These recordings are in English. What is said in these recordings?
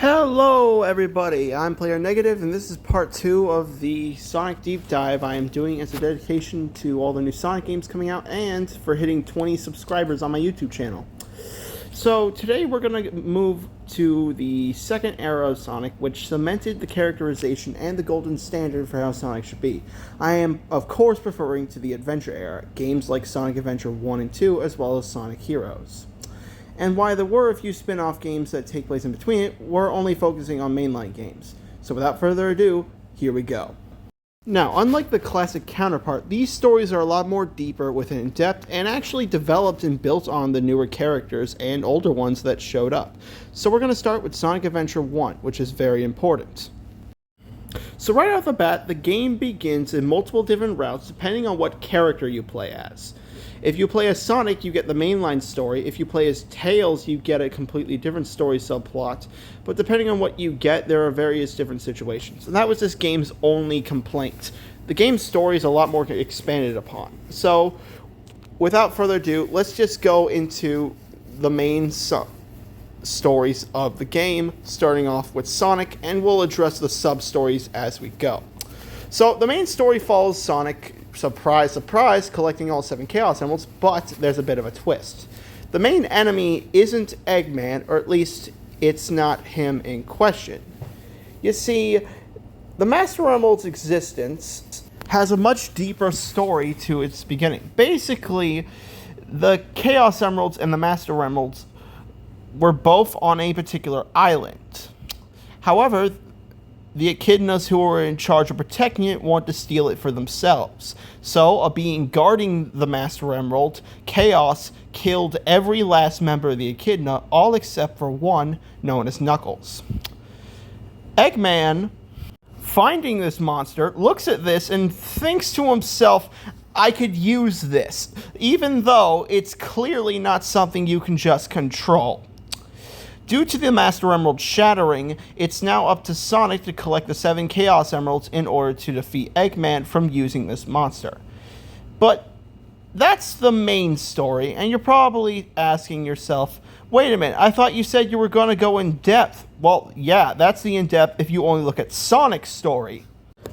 Hello everybody, I'm Player Negative, and this is part 2 of the Sonic Deep Dive I am doing as a dedication to all the new Sonic games coming out and for hitting 20 subscribers on my YouTube channel. So today we're going to move to the second era of Sonic, which cemented the characterization and the golden standard for how Sonic should be. I am, of course, referring to the Adventure era, games like Sonic Adventure 1 and 2, as well as Sonic Heroes. And while there were a few spin-off games that take place in between it, we're only focusing on mainline games. So without further ado, here we go. Now, unlike the classic counterpart, these stories are a lot more deeper with in-depth and actually developed and built on the newer characters and older ones that showed up. So we're going to start with Sonic Adventure 1, which is very important. So right off the bat, the game begins in multiple different routes depending on what character you play as. If you play as Sonic, you get the mainline story. If you play as Tails, you get a completely different story subplot. But depending on what you get, there are various different situations. And that was this game's only complaint. The game's story is a lot more expanded upon. So, without further ado, let's just go into the main stories of the game, starting off with Sonic, and we'll address the sub-stories as we go. So, the main story follows Sonic, surprise, surprise, collecting all 7 Chaos Emeralds, but there's a bit of a twist. The main enemy isn't Eggman, or at least it's not him in question. You see, the Master Emerald's existence has a much deeper story to its beginning. Basically, the Chaos Emeralds and the Master Emeralds were both on a particular island. However, the echidnas who were in charge of protecting it want to steal it for themselves. So, a being guarding the Master Emerald, Chaos, killed every last member of the echidna, all except for one, known as Knuckles. Eggman, finding this monster, looks at this and thinks to himself, I could use this, even though it's clearly not something you can just control. Due to the Master Emerald shattering, it's now up to Sonic to collect the 7 Chaos Emeralds in order to defeat Eggman from using this monster. But that's the main story, and you're probably asking yourself, wait a minute, I thought you said you were going to go in depth. Well, yeah, that's the in-depth if you only look at Sonic's story.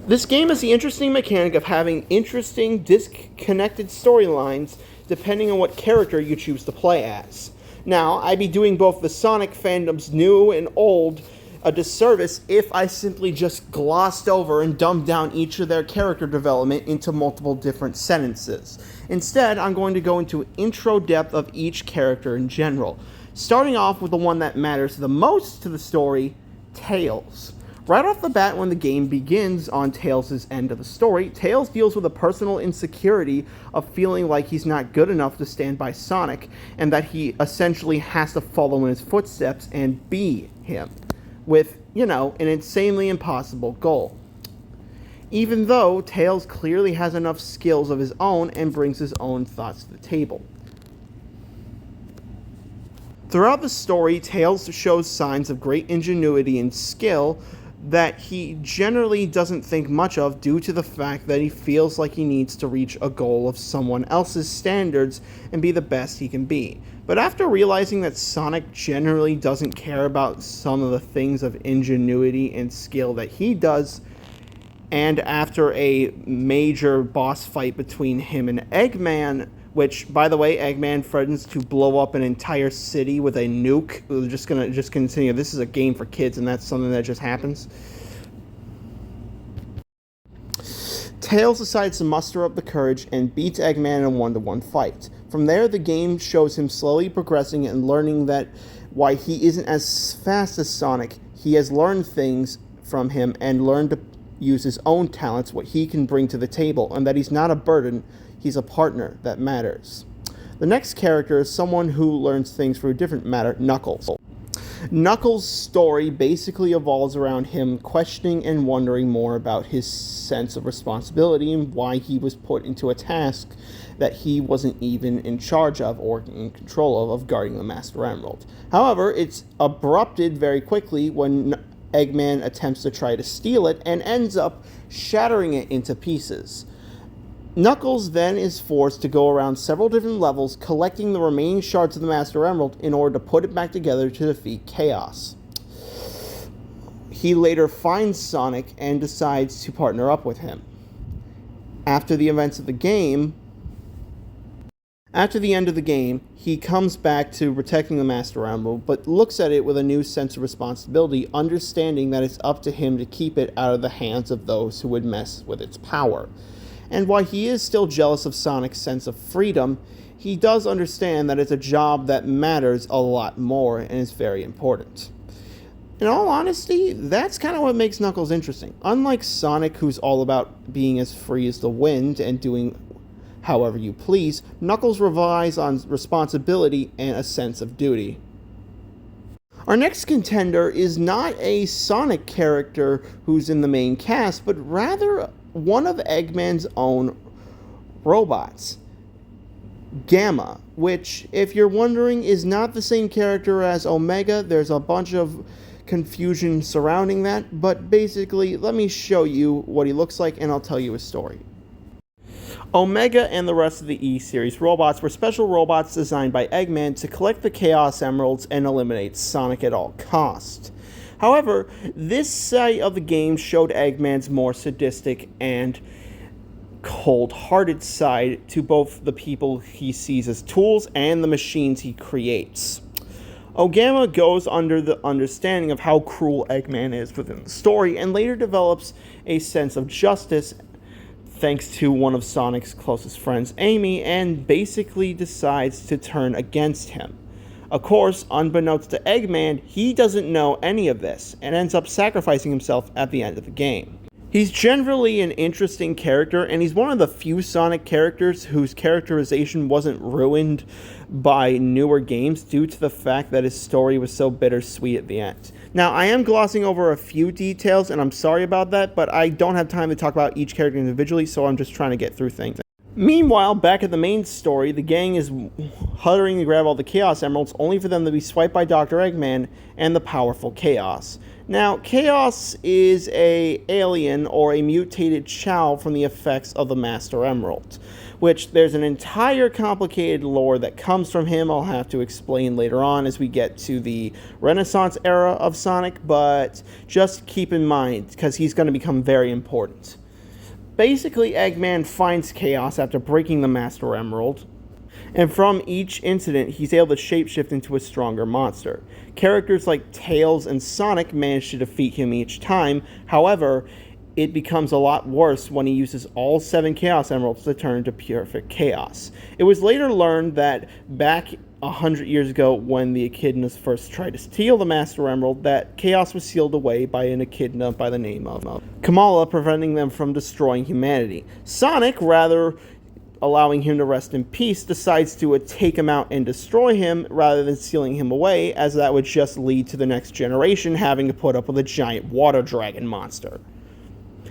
This game has the interesting mechanic of having interesting, disconnected storylines depending on what character you choose to play as. Now, I'd be doing both the Sonic fandoms new and old a disservice if I simply just glossed over and dumbed down each of their character development into multiple different sentences. Instead, I'm going to go into intro depth of each character in general, starting off with the one that matters the most to the story, Tails. Right off the bat, when the game begins on Tails' end of the story, Tails deals with a personal insecurity of feeling like he's not good enough to stand by Sonic, and that he essentially has to follow in his footsteps and be him, with, an insanely impossible goal. Even though Tails clearly has enough skills of his own and brings his own thoughts to the table. Throughout the story, Tails shows signs of great ingenuity and skill that he generally doesn't think much of due to the fact that he feels like he needs to reach a goal of someone else's standards and be the best he can be. But after realizing that Sonic generally doesn't care about some of the things of ingenuity and skill that he does, and after a major boss fight between him and Eggman, which, by the way, Eggman threatens to blow up an entire city with a nuke. We're just gonna continue. This is a game for kids, and that's something that just happens. Tails decides to muster up the courage and beats Eggman in a 1-to-1 fight. From there, the game shows him slowly progressing and learning that while he isn't as fast as Sonic, he has learned things from him and learned to use his own talents, what he can bring to the table, and that he's not a burden. He's a partner that matters. The next character is someone who learns things for a different matter, Knuckles. Knuckles' story basically evolves around him questioning and wondering more about his sense of responsibility and why he was put into a task that he wasn't even in charge of or in control of guarding the Master Emerald. However, it's abrupted very quickly when Eggman attempts to try to steal it and ends up shattering it into pieces. Knuckles then is forced to go around several different levels, collecting the remaining shards of the Master Emerald in order to put it back together to defeat Chaos. He later finds Sonic and decides to partner up with him. After the events of the game, After the end of the game, he comes back to protecting the Master Emerald, but looks at it with a new sense of responsibility, understanding that it's up to him to keep it out of the hands of those who would mess with its power. And while he is still jealous of Sonic's sense of freedom, he does understand that it's a job that matters a lot more and is very important. In all honesty, that's kind of what makes Knuckles interesting. Unlike Sonic, who's all about being as free as the wind and doing however you please, Knuckles relies on responsibility and a sense of duty. Our next contender is not a Sonic character who's in the main cast, but rather one of Eggman's own robots, Gamma, which, if you're wondering, is not the same character as Omega. There's a bunch of confusion surrounding that, but basically, let me show you what he looks like and I'll tell you his story. Omega and the rest of the E-Series robots were special robots designed by Eggman to collect the Chaos Emeralds and eliminate Sonic at all costs. However, this side of the game showed Eggman's more sadistic and cold-hearted side to both the people he sees as tools and the machines he creates. Ogamma goes under the understanding of how cruel Eggman is within the story and later develops a sense of justice thanks to one of Sonic's closest friends, Amy, and basically decides to turn against him. Of course, unbeknownst to Eggman, he doesn't know any of this and ends up sacrificing himself at the end of the game. He's generally an interesting character, and he's one of the few Sonic characters whose characterization wasn't ruined by newer games due to the fact that his story was so bittersweet at the end. Now, I am glossing over a few details, and I'm sorry about that, but I don't have time to talk about each character individually, so I'm just trying to get through things. Meanwhile, back at the main story, the gang is huddling to grab all the Chaos Emeralds, only for them to be swiped by Dr. Eggman and the powerful Chaos. Now, Chaos is an alien or a mutated child from the effects of the Master Emerald, which there's an entire complicated lore that comes from him. I'll have to explain later on as we get to the Renaissance era of Sonic, but just keep in mind, because he's going to become very important. Basically, Eggman finds Chaos after breaking the Master Emerald, and from each incident, he's able to shapeshift into a stronger monster. Characters like Tails and Sonic manage to defeat him each time. However, it becomes a lot worse when he uses all 7 Chaos Emeralds to turn into perfect chaos. It was later learned that back 100 years ago, when the Echidnas first tried to steal the Master Emerald, that Chaos was sealed away by an Echidna by the name of Kamala, preventing them from destroying humanity. Sonic, rather allowing him to rest in peace, decides to take him out and destroy him rather than sealing him away, as that would just lead to the next generation having to put up with a giant water dragon monster.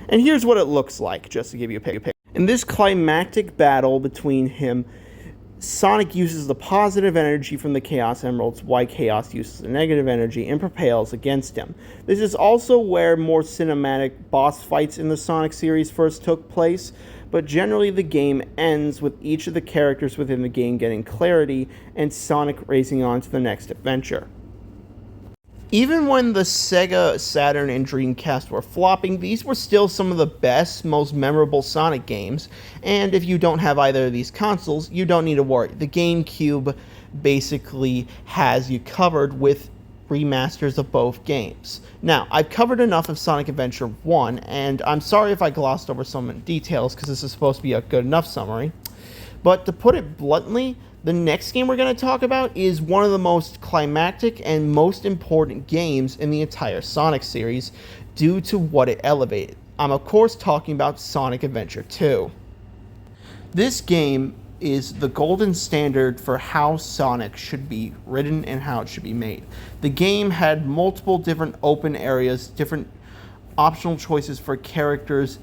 And here's what it looks like, just to give you a picture. In this climactic battle between him, Sonic uses the positive energy from the Chaos Emeralds, while Chaos uses the negative energy and propels against him. This is also where more cinematic boss fights in the Sonic series first took place, but generally the game ends with each of the characters within the game getting clarity and Sonic racing on to the next adventure. Even when the Sega Saturn and Dreamcast were flopping, these were still some of the best, most memorable Sonic games, and if you don't have either of these consoles, you don't need to worry. The GameCube basically has you covered with remasters of both games. Now, I've covered enough of Sonic Adventure 1, and I'm sorry if I glossed over some details, because this is supposed to be a good enough summary, but to put it bluntly, the next game we're going to talk about is one of the most climactic and most important games in the entire Sonic series due to what it elevated. I'm of course talking about Sonic Adventure 2. This game is the golden standard for how Sonic should be written and how it should be made. The game had multiple different open areas, different optional choices for characters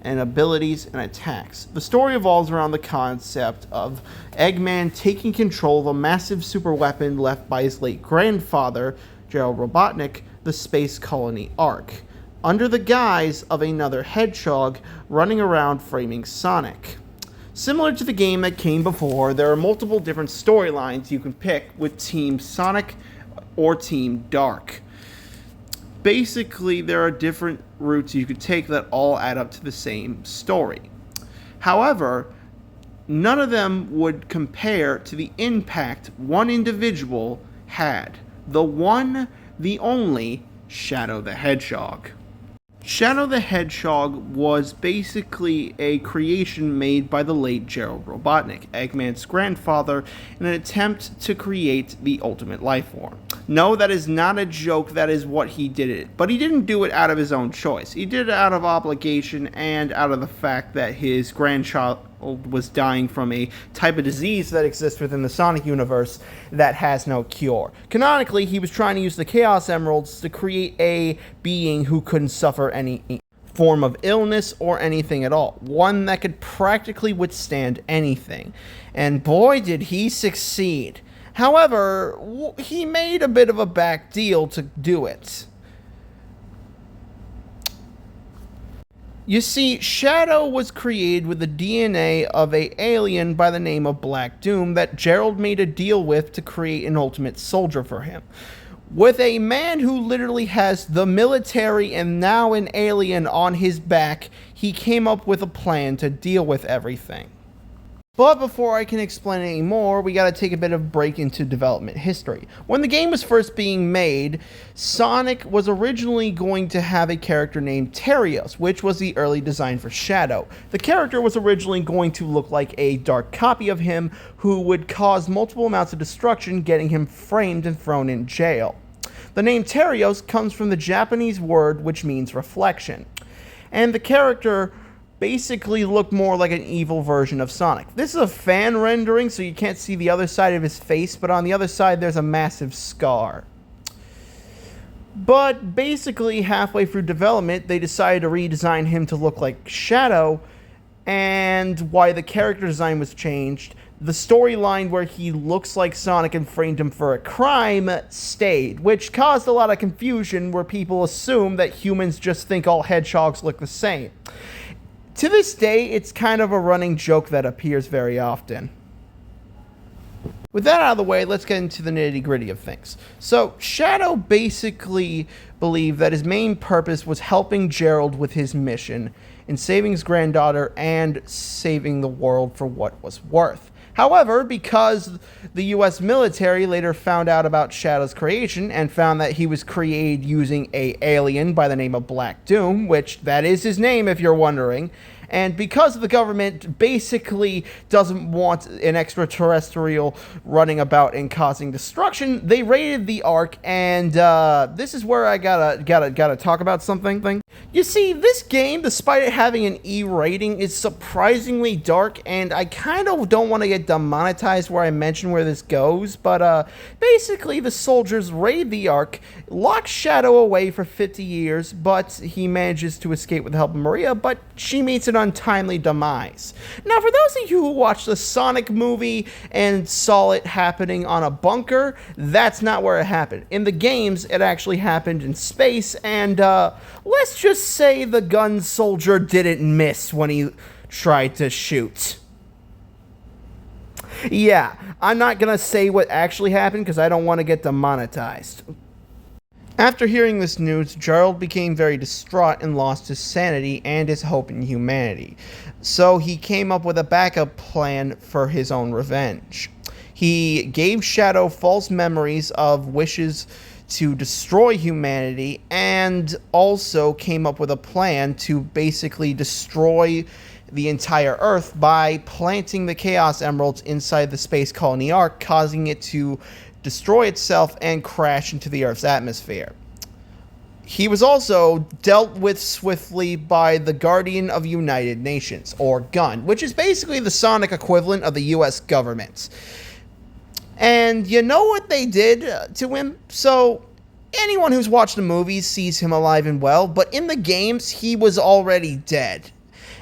and abilities and attacks. The story revolves around the concept of Eggman taking control of a massive super weapon left by his late grandfather, Gerald Robotnik, the space colony Ark, under the guise of another hedgehog running around framing Sonic. Similar to the game that came before, there are multiple different storylines you can pick with Team Sonic or Team Dark. Basically, there are different routes you could take that all add up to the same story. However, none of them would compare to the impact one individual had. The one, the only, Shadow the Hedgehog. Shadow the Hedgehog was basically a creation made by the late Gerald Robotnik, Eggman's grandfather, in an attempt to create the ultimate life form. No, that is not a joke, that is what he did it. But he didn't do it out of his own choice. He did it out of obligation and out of the fact that his grandchild was dying from a type of disease that exists within the Sonic universe that has no cure. Canonically, he was trying to use the Chaos Emeralds to create a being who couldn't suffer any form of illness or anything at all. One that could practically withstand anything. And boy, did he succeed. However, he made a bit of a back deal to do it. You see, Shadow was created with the DNA of an alien by the name of Black Doom that Gerald made a deal with to create an ultimate soldier for him. With a man who literally has the military and now an alien on his back, he came up with a plan to deal with everything. But before I can explain any more, we gotta take a bit of a break into development history. When the game was first being made, Sonic was originally going to have a character named Terios, which was the early design for Shadow. The character was originally going to look like a dark copy of him who would cause multiple amounts of destruction, getting him framed and thrown in jail. The name Terios comes from the Japanese word which means reflection. And the character basically looked more like an evil version of Sonic. This is a fan rendering, so you can't see the other side of his face, but on the other side there's a massive scar. But basically, halfway through development, they decided to redesign him to look like Shadow, and why the character design was changed, the storyline where he looks like Sonic and framed him for a crime stayed, which caused a lot of confusion where people assume that humans just think all hedgehogs look the same. To this day, it's kind of a running joke that appears very often. With that out of the way, let's get into the nitty-gritty of things. So, Shadow basically believed that his main purpose was helping Gerald with his mission in saving his granddaughter and saving the world for what was worth. However, because the US military later found out about Shadow's creation and found that he was created using an alien by the name of Black Doom, which that is his name if you're wondering, and because the government basically doesn't want an extraterrestrial running about and causing destruction, they raided the Ark, and this is where I gotta talk about something. You see, this game, despite it having an E rating, is surprisingly dark, and I kind of don't want to get demonetized where I mention where this goes, but basically the soldiers raid the Ark, lock Shadow away for 50 years, but he manages to escape with the help of Maria, but she meets an untimely demise. Now, for those of you who watched the Sonic movie and saw it happening on a bunker, that's not where it happened. In the games, it actually happened in space, and let's just say the gun soldier didn't miss when he tried to shoot. Yeah, I'm not gonna say what actually happened because I don't want to get demonetized. After hearing this news, Gerald became very distraught and lost his sanity and his hope in humanity. So he came up with a backup plan for his own revenge. He gave Shadow false memories of wishes to destroy humanity, and also came up with a plan to basically destroy the entire Earth by planting the Chaos Emeralds inside the space colony Ark, causing it to destroy itself and crash into the Earth's atmosphere. He was also dealt with swiftly by the Guardian of United Nations, or GUN, which is basically the Sonic equivalent of the US government. And you know what they did to him? So, anyone who's watched the movies sees him alive and well, but in the games, he was already dead.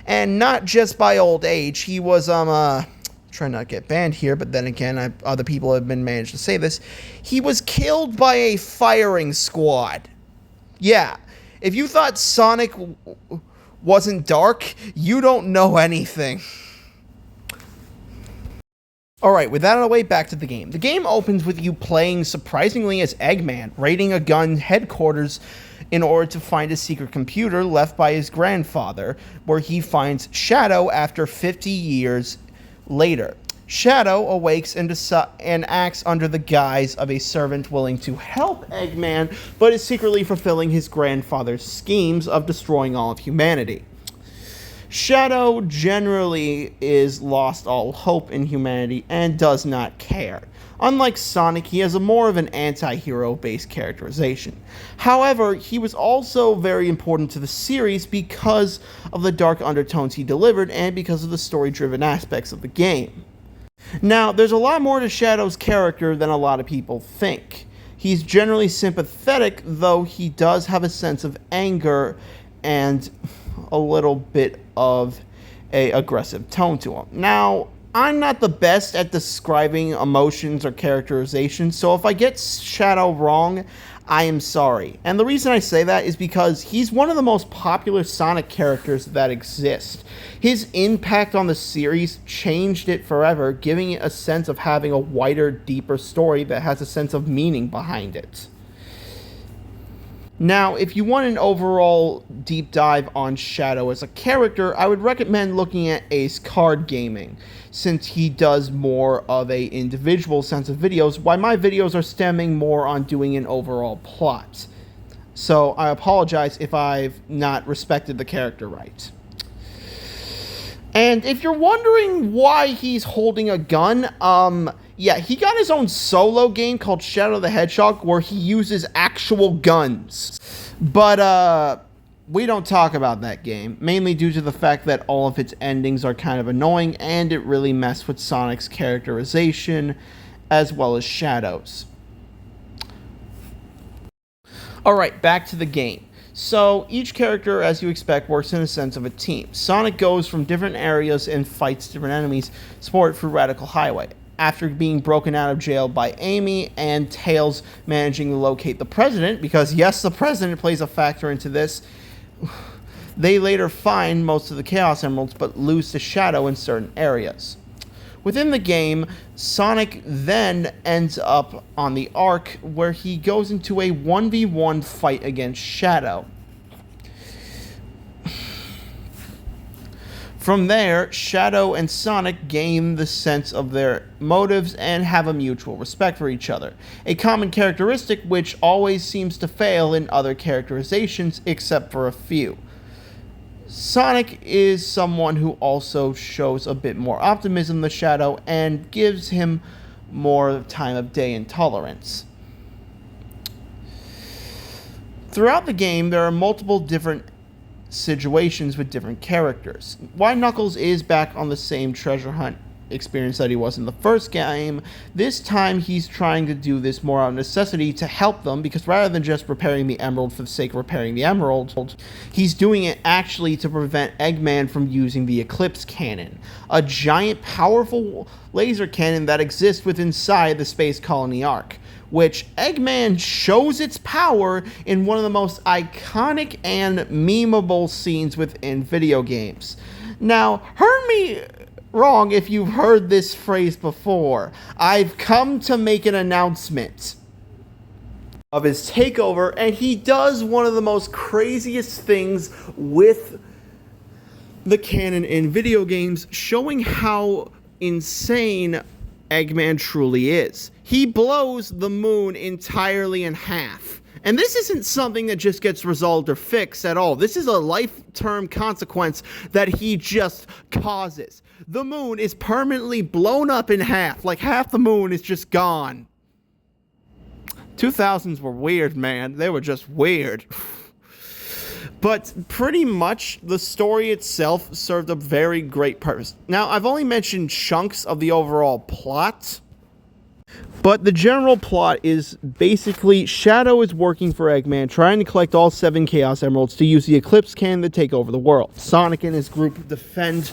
And not just by old age, he was, trying not to get banned here, but then again, other people have been managed to say this. He was killed by a firing squad. Yeah, if you thought Sonic wasn't dark, you don't know anything. Alright, with that out of the way, back to the game. The game opens with you playing surprisingly as Eggman, raiding a gun headquarters in order to find a secret computer left by his grandfather, where he finds Shadow after 50 years later. Shadow awakes and acts under the guise of a servant willing to help Eggman, but is secretly fulfilling his grandfather's schemes of destroying all of humanity. Shadow generally is lost all hope in humanity and does not care. Unlike Sonic, he has a more of an anti-hero based characterization. However, he was also very important to the series because of the dark undertones he delivered and because of the story-driven aspects of the game. Now, there's a lot more to Shadow's character than a lot of people think. He's generally sympathetic, though he does have a sense of anger and a little bit of an aggressive tone to him. Now, I'm not the best at describing emotions or characterizations, so if I get Shadow wrong, I am sorry. And the reason I say that is because he's one of the most popular Sonic characters that exist. His impact on the series changed it forever, giving it a sense of having a wider, deeper story that has a sense of meaning behind it. Now, if you want an overall deep dive on Shadow as a character, I would recommend looking at Ace Card Gaming, since he does more of a individual sense of videos, while my videos are stemming more on doing an overall plot. So I apologize if I've not respected the character right. And if you're wondering why he's holding a gun, yeah, he got his own solo game called Shadow the Hedgehog where he uses actual guns. But, we don't talk about that game, mainly due to the fact that all of its endings are kind of annoying and it really messed with Sonic's characterization as well as Shadow's. Alright, back to the game. So, each character, as you expect, works in a sense of a team. Sonic goes from different areas and fights different enemies, supported through Radical Highway. After being broken out of jail by Amy and Tails managing to locate the president, because yes, the president plays a factor into this, they later find most of the Chaos Emeralds but lose to Shadow in certain areas. Within the game, Sonic then ends up on the Ark where he goes into a 1v1 fight against Shadow. From there, Shadow and Sonic gain the sense of their motives and have a mutual respect for each other, a common characteristic which always seems to fail in other characterizations except for a few. Sonic is someone who also shows a bit more optimism than Shadow and gives him more time of day and tolerance. Throughout the game, there are multiple different situations with different characters. While Knuckles is back on the same treasure hunt experience that he was in the first game, this time he's trying to do this more out of necessity to help them, because rather than just repairing the emerald for the sake of repairing the emerald, he's doing it actually to prevent Eggman from using the Eclipse Cannon, a giant powerful laser cannon that exists within inside the Space Colony Ark, which Eggman shows its power in one of the most iconic and memeable scenes within video games. Now, heard me wrong if you've heard this phrase before. I've come to make an announcement of his takeover, and he does one of the most craziest things with the canon in video games, showing how insane Eggman truly is. He blows the moon entirely in half. And this isn't something that just gets resolved or fixed at all. This is a life-term consequence that he just causes. The moon is permanently blown up in half. Like half the moon is just gone. 2000s were weird, man. They were just weird. But pretty much the story itself served a very great purpose. Now, I've only mentioned chunks of the overall plot, but the general plot is basically Shadow is working for Eggman, trying to collect all 7 Chaos Emeralds to use the Eclipse Cannon to take over the world. Sonic and his group defend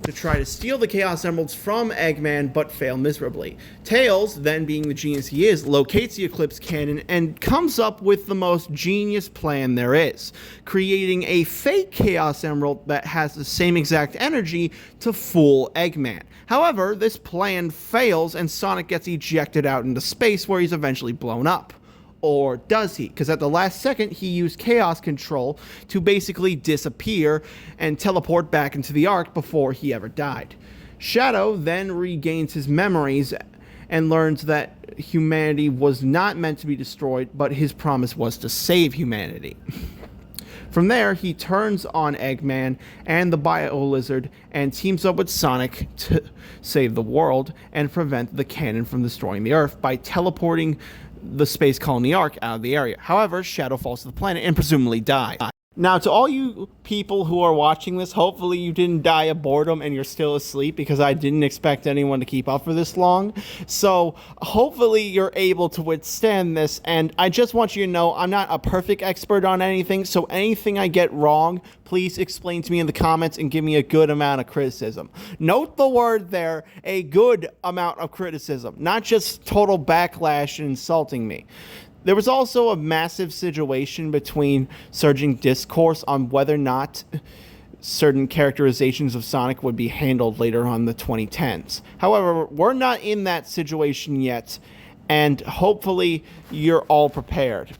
to try to steal the Chaos Emeralds from Eggman, but fail miserably. Tails, then being the genius he is, locates the Eclipse Cannon and comes up with the most genius plan there is, creating a fake Chaos Emerald that has the same exact energy to fool Eggman. However, this plan fails and Sonic gets ejected out into space where he's eventually blown up. Or does he? Because at the last second, he used Chaos Control to basically disappear and teleport back into the Ark before he ever died. Shadow then regains his memories and learns that humanity was not meant to be destroyed, but his promise was to save humanity. From there, he turns on Eggman and the Bio-Lizard and teams up with Sonic to save the world and prevent the cannon from destroying the Earth by teleporting the Space Colony Ark out of the area. However, Shadow falls to the planet and presumably dies. Now, to all you people who are watching this, hopefully you didn't die of boredom and you're still asleep, because I didn't expect anyone to keep up for this long. So hopefully you're able to withstand this, and I just want you to know I'm not a perfect expert on anything, so anything I get wrong, please explain to me in the comments and give me a good amount of criticism. Note the word there, a good amount of criticism, not just total backlash and insulting me. There was also a massive situation between surging discourse on whether or not certain characterizations of Sonic would be handled later on in the 2010s. However, we're not in that situation yet, and hopefully you're all prepared.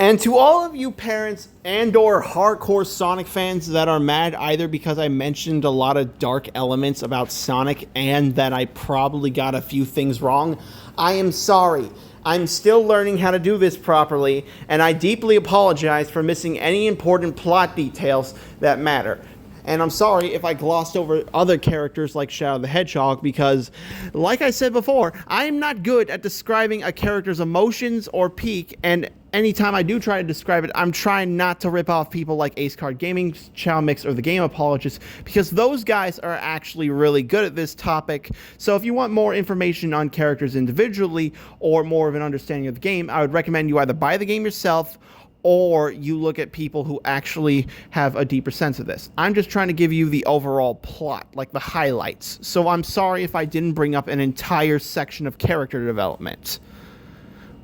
And to all of you parents and or hardcore Sonic fans that are mad either because I mentioned a lot of dark elements about Sonic and that I probably got a few things wrong, I am sorry. I'm still learning how to do this properly, and I deeply apologize for missing any important plot details that matter. And I'm sorry if I glossed over other characters like Shadow the Hedgehog, because, like I said before, I'm not good at describing a character's emotions or peak, and anytime I do try to describe it, I'm trying not to rip off people like Ace Card Gaming, Chow Mix, or The Game Apologist, because those guys are actually really good at this topic. So if you want more information on characters individually, or more of an understanding of the game, I would recommend you either buy the game yourself, or you look at people who actually have a deeper sense of this. I'm just trying to give you the overall plot, like the highlights. So I'm sorry if I didn't bring up an entire section of character development.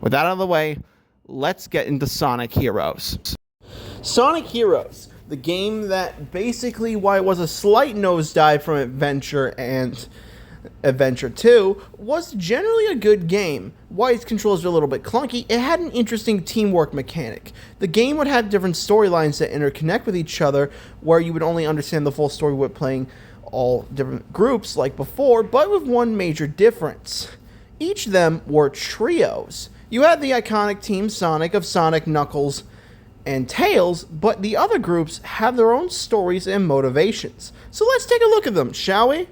With that out of the way, let's get into Sonic Heroes. Sonic Heroes, the game that basically, while it was a slight nosedive from Adventure and Adventure 2, was generally a good game. While its controls are a little bit clunky, it had an interesting teamwork mechanic. The game would have different storylines that interconnect with each other, where you would only understand the full story with playing all different groups like before, but with one major difference. Each of them were trios. You had the iconic Team Sonic of Sonic, Knuckles, and Tails, but the other groups have their own stories and motivations. So let's take a look at them, shall we?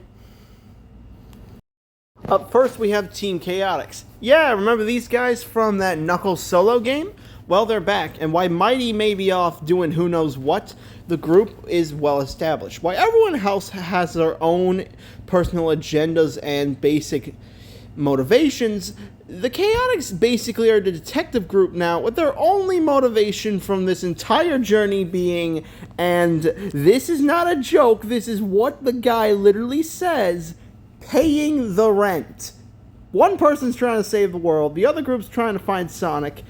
Up first, we have Team Chaotix. Yeah, remember these guys from that Knuckles solo game? Well, they're back, and while Mighty may be off doing who knows what, the group is well established. While everyone else has their own personal agendas and basic motivations, the Chaotix basically are the detective group now, with their only motivation from this entire journey being, and this is not a joke, this is what the guy literally says, paying the rent. One person's trying to save the world, the other group's trying to find Sonic,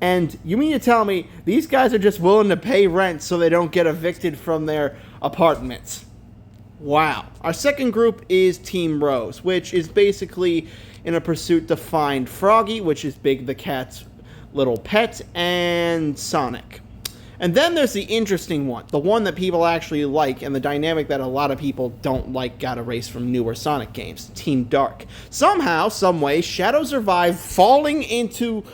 and you mean to tell me these guys are just willing to pay rent so they don't get evicted from their apartments? Wow. Our second group is Team Rose, which is basically in a pursuit to find Froggy, which is Big the Cat's little pet, and Sonic. And then there's the interesting one, the one that people actually like, and the dynamic that a lot of people don't like got erased from newer Sonic games, Team Dark. Somehow, someway, Shadow survived falling into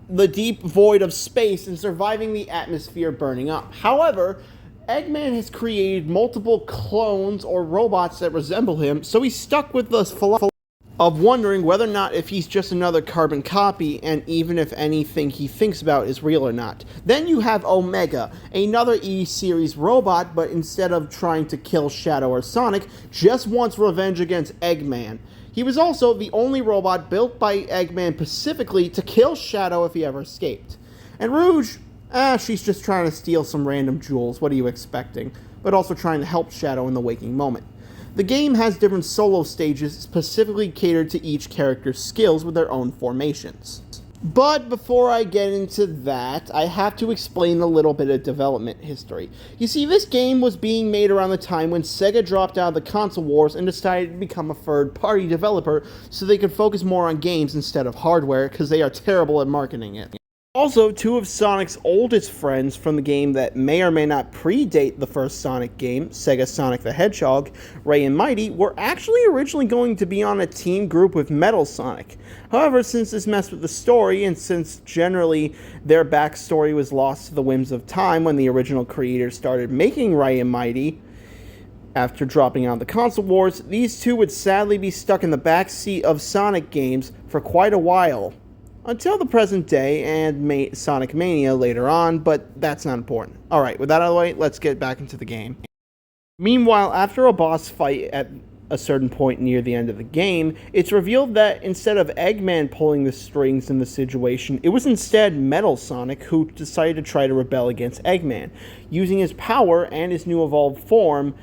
the deep void of space and surviving the atmosphere burning up. However, Eggman has created multiple clones or robots that resemble him, so he's stuck with this philosophy of wondering whether or not if he's just another carbon copy, and even if anything he thinks about is real or not. Then you have Omega, another E-Series robot, but instead of trying to kill Shadow or Sonic, just wants revenge against Eggman. He was also the only robot built by Eggman specifically to kill Shadow if he ever escaped. And Rouge, she's just trying to steal some random jewels, what are you expecting? But also trying to help Shadow in the waking moment. The game has different solo stages specifically catered to each character's skills with their own formations. But before I get into that, I have to explain a little bit of development history. You see, this game was being made around the time when Sega dropped out of the console wars and decided to become a third-party developer so they could focus more on games instead of hardware, because they are terrible at marketing it. Also, two of Sonic's oldest friends from the game that may or may not predate the first Sonic game, Sega Sonic the Hedgehog, Ray and Mighty, were actually originally going to be on a team group with Metal Sonic. However, since this messed with the story, and since generally their backstory was lost to the whims of time when the original creators started making Ray and Mighty, after dropping out of the console wars, these two would sadly be stuck in the backseat of Sonic games for quite a while. Until the present day and Sonic Mania later on, but that's not important. Alright, with that out of the way, let's get back into the game. Meanwhile, after a boss fight at a certain point near the end of the game, it's revealed that instead of Eggman pulling the strings in the situation, it was instead Metal Sonic who decided to try to rebel against Eggman, using his power and his new evolved form,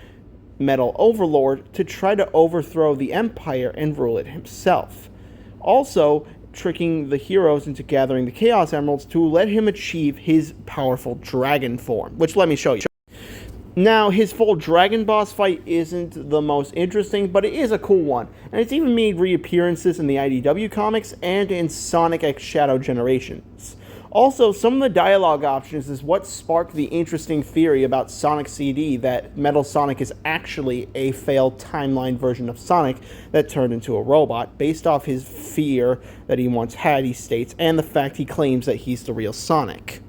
Metal Overlord, to try to overthrow the Empire and rule it himself. Also, tricking the heroes into gathering the Chaos Emeralds to let him achieve his powerful dragon form, which let me show you. Now, his full dragon boss fight isn't the most interesting, but it is a cool one, and it's even made reappearances in the IDW comics and in Sonic X Shadow Generations. Also, some of the dialogue options is what sparked the interesting theory about Sonic CD that Metal Sonic is actually a failed timeline version of Sonic that turned into a robot, based off his fear that he once had, he states, and the fact he claims that he's the real Sonic.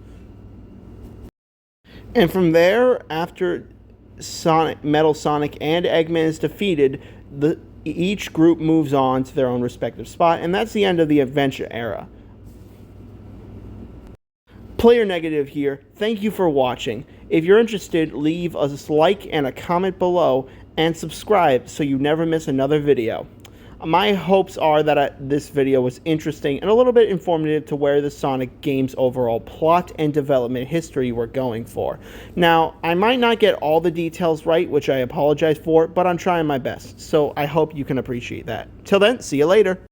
And from there, after Metal Sonic and Eggman is defeated, each group moves on to their own respective spot, and that's the end of the Adventure era. Player Negative here, thank you for watching. If you're interested, leave a like and a comment below, and subscribe so you never miss another video. My hopes are that this video was interesting and a little bit informative to where the Sonic game's overall plot and development history were going for. Now, I might not get all the details right, which I apologize for, but I'm trying my best, so I hope you can appreciate that. Till then, see you later.